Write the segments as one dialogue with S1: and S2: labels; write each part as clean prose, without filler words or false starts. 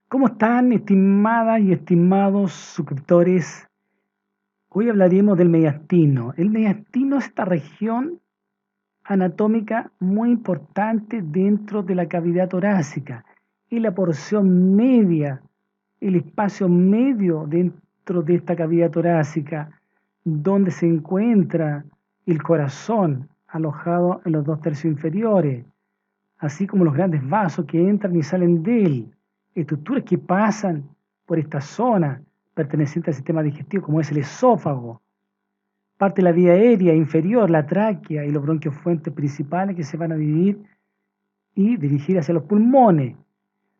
S1: ¿Cómo están, estimadas y estimados suscriptores? Hoy hablaremos del mediastino. El mediastino es esta región anatómica muy importante dentro de la cavidad torácica y la porción media, el espacio medio dentro de esta cavidad torácica, donde se encuentra el corazón alojado en los 2/3 inferiores, así como los grandes vasos que entran y salen de él, estructuras que pasan por esta zona perteneciente al sistema digestivo, como es el esófago, parte de la vía aérea inferior, la tráquea y los bronquios fuentes principales que se van a dividir y dirigir hacia los pulmones,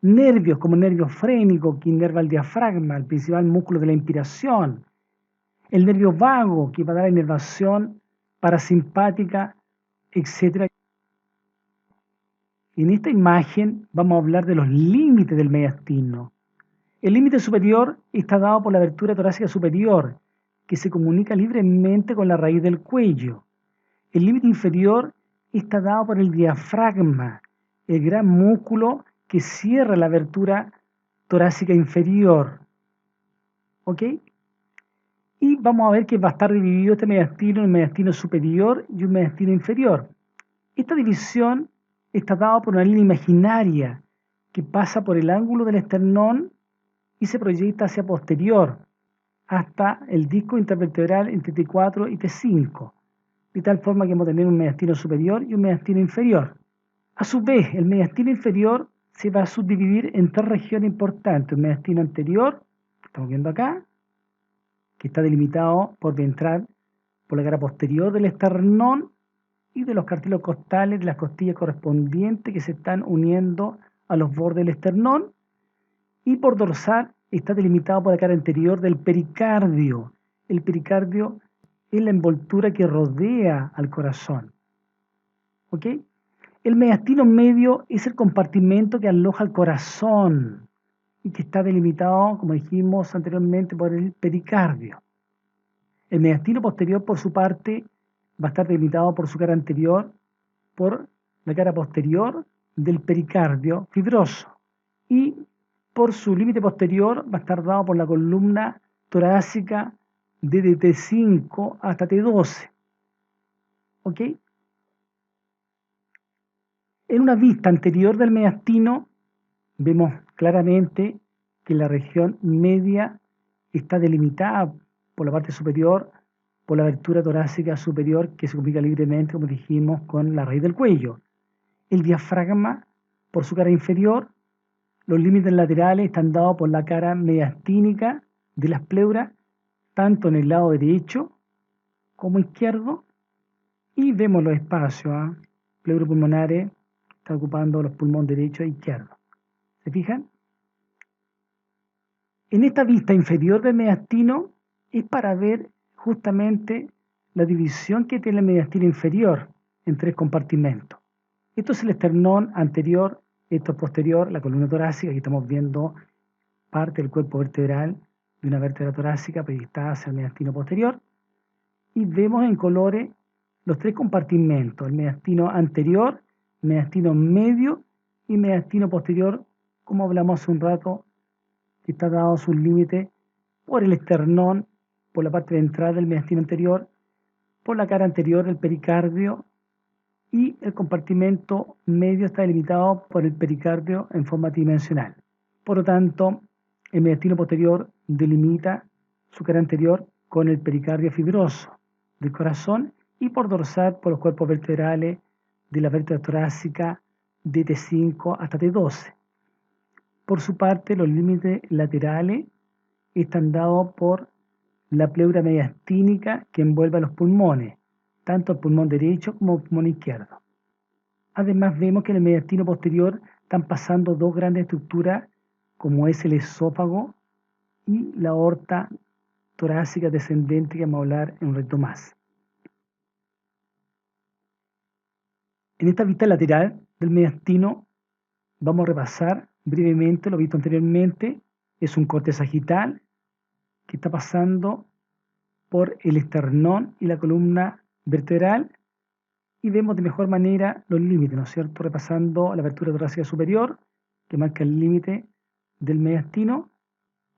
S1: nervios como el nervio frénico que inerva el diafragma, el principal músculo de la inspiración, el nervio vago que va a dar inervación parasimpática, etc. En esta imagen vamos a hablar de los límites del mediastino. El límite superior está dado por la abertura torácica superior, que se comunica libremente con la raíz del cuello. El límite inferior está dado por el diafragma, el gran músculo que cierra la abertura torácica inferior. ¿Ok? Y vamos a ver que va a estar dividido este mediastino en un mediastino superior y un mediastino inferior. Esta división está dada por una línea imaginaria que pasa por el ángulo del esternón y se proyecta hacia posterior hasta el disco intervertebral entre T4 y T5, de tal forma que vamos a tener un mediastino superior y un mediastino inferior. A su vez, el mediastino inferior se va a subdividir en tres regiones importantes: un mediastino anterior, que estamos viendo acá, que está delimitado por ventral por la cara posterior del esternón y de los cartílagos costales de las costillas correspondientes que se están uniendo a los bordes del esternón, y por dorsal está delimitado por la cara anterior del pericardio. El pericardio es la envoltura que rodea al corazón. ¿Ok? El mediastino medio es el compartimento que aloja el corazón y que está delimitado, como dijimos anteriormente, por el pericardio. El mediastino posterior, por su parte, va a estar delimitado por su cara anterior, por la cara posterior del pericardio fibroso, y por su límite posterior va a estar dado por la columna torácica desde T5 hasta T12. ¿Ok? En una vista anterior del mediastino vemos claramente que la región media está delimitada por la parte superior por la abertura torácica superior que se comunica libremente, como dijimos, con la raíz del cuello. El diafragma, por su cara inferior, los límites laterales están dados por la cara mediastínica de las pleuras, tanto en el lado derecho como izquierdo, y vemos los espacios, pleuropulmonares, está ocupando los pulmones derecho e izquierdo. ¿Se fijan? En esta vista inferior del mediastino es para ver justamente la división que tiene el mediastino inferior en tres compartimentos. Esto es el esternón anterior, esto es posterior, la columna torácica. Aquí estamos viendo parte del cuerpo vertebral de una vértebra torácica proyectada hacia el mediastino posterior. Y vemos en colores los tres compartimentos: el mediastino anterior, mediastino medio y mediastino posterior, como hablamos hace un rato, que está dado su límite por el esternón, por la parte ventral del mediastino anterior, por la cara anterior del pericardio, y el compartimento medio está delimitado por el pericardio en forma tridimensional. Por lo tanto, el mediastino posterior delimita su cara anterior con el pericardio fibroso del corazón, y por dorsal por los cuerpos vertebrales de la vértebra torácica de T5 hasta T12. Por su parte, los límites laterales están dados por la pleura mediastínica que envuelve a los pulmones, tanto el pulmón derecho como el pulmón izquierdo. Además, vemos que en el mediastino posterior están pasando dos grandes estructuras, como es el esófago y la aorta torácica descendente, que vamos a hablar en un rato más. En esta vista lateral del mediastino vamos a repasar brevemente lo visto anteriormente. Es un corte sagital que está pasando por el esternón y la columna vertebral, y vemos de mejor manera los límites, ¿no es cierto? Repasando la abertura torácica superior, que marca el límite del mediastino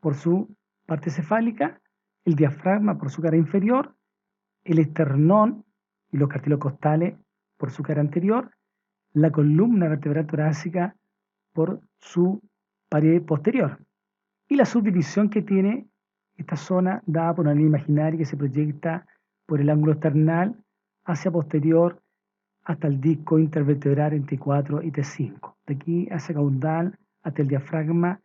S1: por su parte cefálica, el diafragma por su cara inferior, el esternón y los cartílagos costales por su cara anterior, la columna vertebral torácica por su pared posterior. Y la subdivisión que tiene esta zona dada por una línea imaginaria que se proyecta por el ángulo esternal hacia posterior hasta el disco intervertebral en T4 y T5. De aquí hacia caudal hasta el diafragma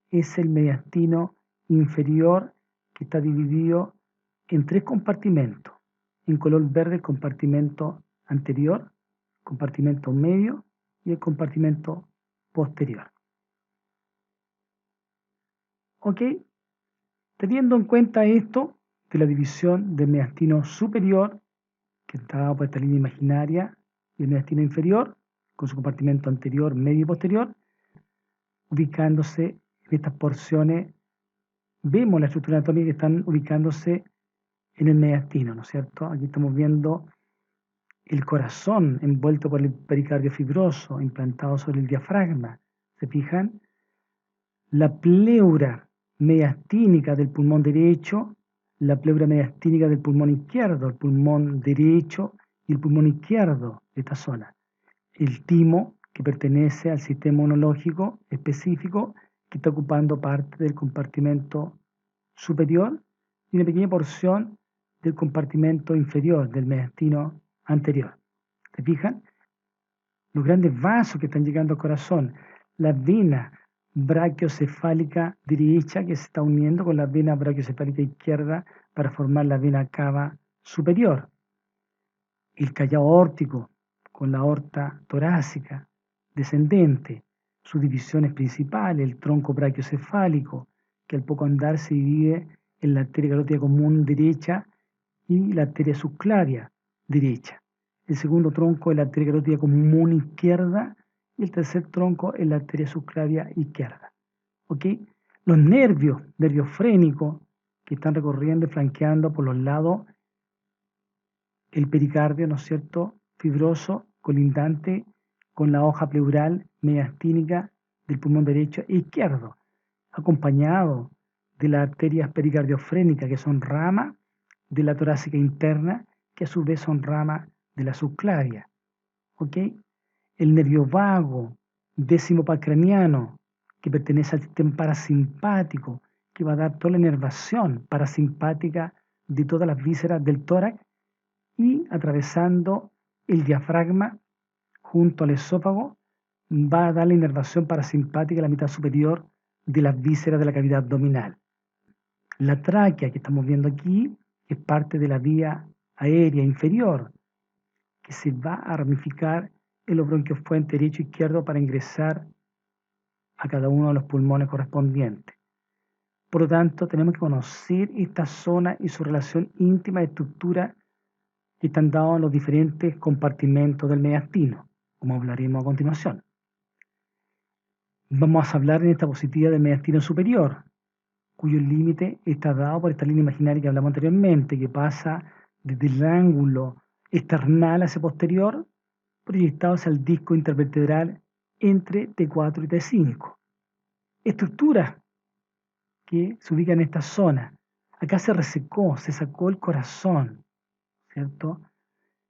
S1: es el mediastino inferior que está dividido en 3 compartimentos. En color verde el compartimento anterior, compartimento medio y el compartimento posterior. ¿Ok? Teniendo en cuenta esto de la división del mediastino superior, que está dado por esta línea imaginaria, y el mediastino inferior, con su compartimento anterior, medio y posterior, ubicándose en estas porciones, vemos la estructura anatómica que están ubicándose en el mediastino, ¿no es cierto? Aquí estamos viendo el corazón envuelto por el pericardio fibroso, implantado sobre el diafragma. ¿Se fijan? La pleura mediastínica del pulmón derecho, la pleura mediastínica del pulmón izquierdo, el pulmón derecho y el pulmón izquierdo de esta zona. El timo, que pertenece al sistema inmunológico específico, que está ocupando parte del compartimento superior y una pequeña porción del compartimento inferior, del mediastino anterior. ¿Se fijan? Los grandes vasos que están llegando al corazón, la vena brachiocefálica derecha que se está uniendo con la vena brachiocefálica izquierda para formar la vena cava superior. El callado aórtico con la aorta torácica descendente, sus divisiones principales, el tronco brachiocefálico, que al poco andar se divide en la arteria carótida común derecha y la arteria subclavia derecha. El segundo tronco es la arteria carótida común izquierda y el tercer tronco es la arteria subclavia izquierda. ¿Ok? Los nervios frénicos que están recorriendo y flanqueando por los lados el pericardio, ¿no es cierto?, fibroso, colindante con la hoja pleural mediastínica del pulmón derecho e izquierdo, acompañado de las arterias pericardiofrénicas, que son ramas de la torácica interna, que a su vez son ramas de la subclavia. ¿Ok? El nervio vago, décimo paracraniano, que pertenece al sistema parasimpático, que va a dar toda la inervación parasimpática de todas las vísceras del tórax y atravesando el diafragma junto al esófago va a dar la inervación parasimpática a la mitad superior de las vísceras de la cavidad abdominal. La tráquea que estamos viendo aquí es parte de la vía aérea inferior que se va a ramificar en los bronquios fuente derecho e izquierdo para ingresar a cada uno de los pulmones correspondientes. Por lo tanto, tenemos que conocer esta zona y su relación íntima de estructura que están dados en los diferentes compartimentos del mediastino, como hablaremos a continuación. Vamos a hablar en esta diapositiva del mediastino superior, cuyo límite está dado por esta línea imaginaria que hablamos anteriormente, que pasa desde el ángulo esternal hacia posterior, proyectado hacia el disco intervertebral entre T4 y T5. Estructuras que se ubican en esta zona. Acá se resecó, se sacó el corazón, ¿cierto?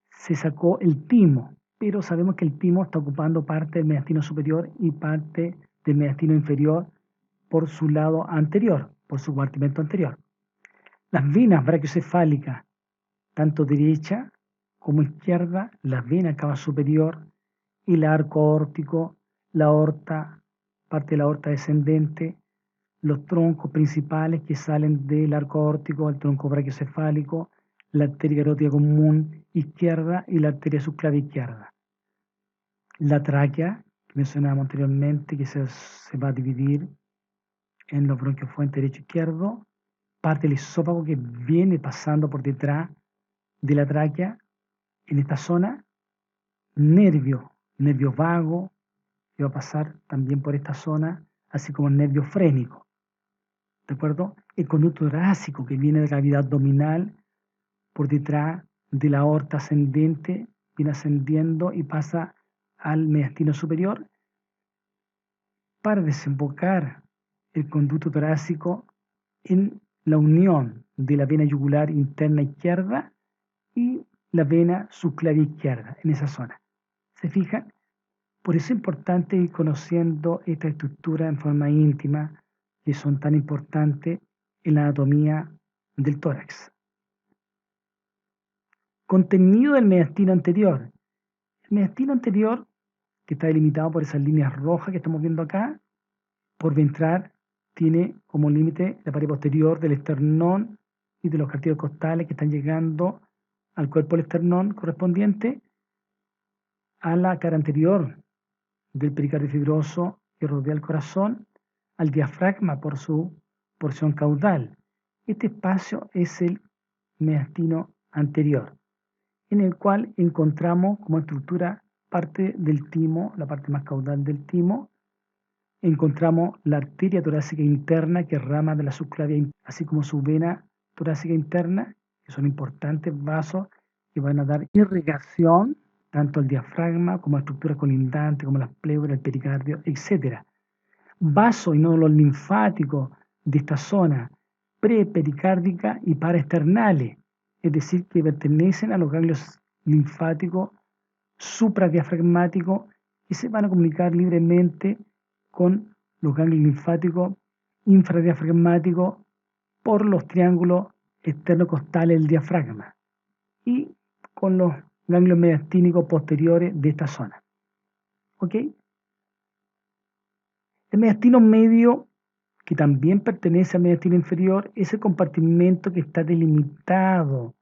S1: Se sacó el timo, pero sabemos que el timo está ocupando parte del mediastino superior y parte del mediastino inferior por su lado anterior, por su compartimento anterior. Las venas brachiocefálicas, tanto derecha como izquierda, la vena cava superior, el arco aórtico, la aorta, parte de la aorta descendente, los troncos principales que salen del arco aórtico, el tronco brachiocefálico, la arteria carótida común izquierda y la arteria subclavia izquierda. La tráquea, que mencionábamos anteriormente, que se va a dividir en los bronquios fuente derecho e izquierdo, parte del esófago que viene pasando por detrás de la tráquea en esta zona, nervio vago, que va a pasar también por esta zona, así como el nervio frénico. ¿De acuerdo? El conducto torácico que viene de la cavidad abdominal por detrás de la aorta ascendente, viene ascendiendo y pasa al mediastino superior para desembocar el conducto torácico en la unión de la vena yugular interna izquierda y la vena subclavia izquierda, en esa zona. ¿Se fijan? Por eso es importante ir conociendo esta estructura en forma íntima, que son tan importantes en la anatomía del tórax. Contenido del mediastino anterior. El mediastino anterior, que está delimitado por esas líneas rojas que estamos viendo acá, por ventral tiene como límite la pared posterior del esternón y de los cartílagos costales que están llegando al cuerpo del esternón correspondiente a la cara anterior del pericardio fibroso que rodea el corazón, al diafragma por su porción caudal. Este espacio es el mediastino anterior, en el cual encontramos como estructura parte del timo, la parte más caudal del timo. Encontramos la arteria torácica interna, que es rama de la subclavia, así como su vena torácica interna, que son importantes vasos que van a dar irrigación tanto al diafragma como a estructuras colindantes, como las pleuras, el pericardio, etc. Vasos y nódulos linfáticos de esta zona prepericárdica y paraesternales, es decir, que pertenecen a los ganglios linfáticos supradiafragmáticos y se van a comunicar libremente con los ganglios linfáticos infradiafragmáticos por los triángulos externocostales del diafragma y con los ganglios mediastínicos posteriores de esta zona. ¿Ok? El mediastino medio, que también pertenece al mediastino inferior, es el compartimento que está delimitado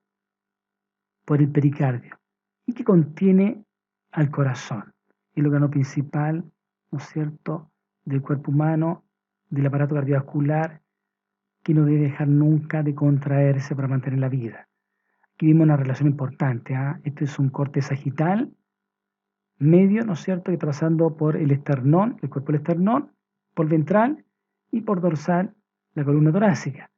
S1: por el pericardio y que contiene al corazón, el órgano principal, ¿no es cierto?, del cuerpo humano, del aparato cardiovascular, que no debe dejar nunca de contraerse para mantener la vida. Aquí vimos una relación importante. Este es un corte sagital medio, ¿no es cierto?, que está pasando por el esternón, el cuerpo del esternón, por ventral y por dorsal, la columna torácica.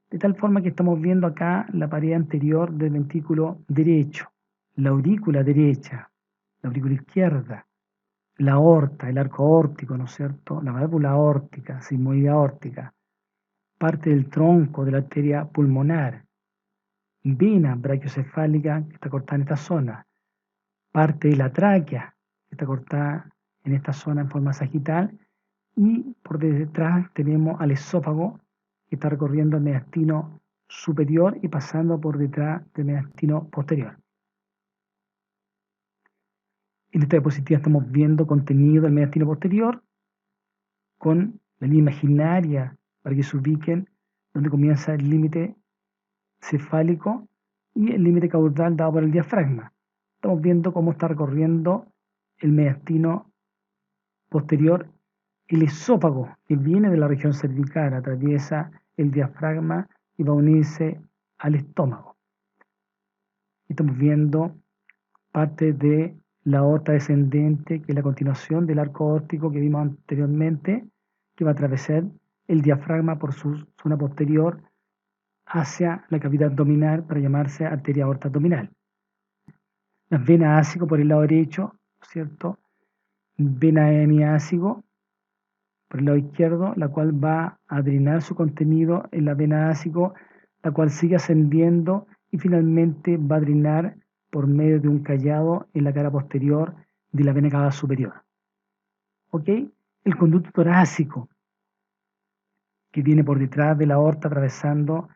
S1: De tal forma que estamos viendo acá la pared anterior del ventrículo derecho, la aurícula derecha, la aurícula izquierda, la aorta, el arco aórtico, ¿no es cierto?, la válvula aórtica, sigmoide aórtica, parte del tronco de la arteria pulmonar, vena brachiocefálica que está cortada en esta zona, parte de la tráquea que está cortada en esta zona en forma sagital, y por detrás tenemos al esófago que está recorriendo el mediastino superior y pasando por detrás del mediastino posterior. En esta diapositiva estamos viendo contenido del mediastino posterior con la línea imaginaria para que se ubiquen donde comienza el límite cefálico y el límite caudal dado por el diafragma. Estamos viendo cómo está recorriendo el mediastino posterior el esófago, que viene de la región cervical, atraviesa el diafragma y va a unirse al estómago. Estamos viendo parte de la aorta descendente, que es la continuación del arco aórtico que vimos anteriormente, que va a atravesar el diafragma por su zona posterior hacia la cavidad abdominal para llamarse arteria aorta abdominal. Las venas ácido por el lado derecho, ¿cierto? Vena hemiácido por el lado izquierdo, la cual va a drenar su contenido en la vena ácido, la cual sigue ascendiendo y finalmente va a drenar por medio de un callado en la cara posterior de la vena cava superior. ¿Ok? El conducto torácico, que viene por detrás de la aorta atravesando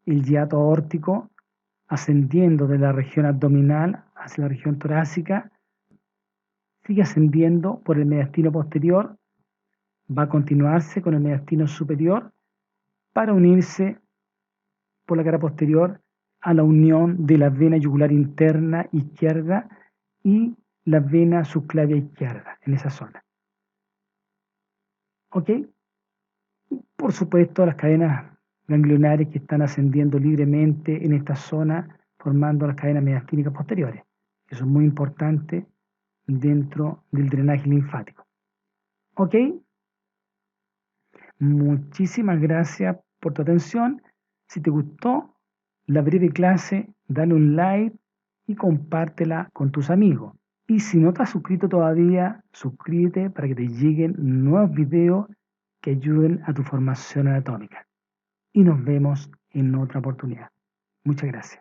S1: el hiato aórtico, ascendiendo de la región abdominal hacia la región torácica, sigue ascendiendo por el mediastino posterior, va a continuarse con el mediastino superior para unirse por la cara posterior a la unión de la vena yugular interna izquierda y la vena subclavia izquierda, en esa zona. ¿Ok? Por supuesto, las cadenas ganglionares que están ascendiendo libremente en esta zona, formando las cadenas mediastínicas posteriores, que son muy importantes dentro del drenaje linfático. ¿Ok? Muchísimas gracias por tu atención. Si te gustó la breve clase, dale un like y compártela con tus amigos. Y si no te has suscrito todavía, suscríbete para que te lleguen nuevos videos que ayuden a tu formación anatómica. Y nos vemos en otra oportunidad. Muchas gracias.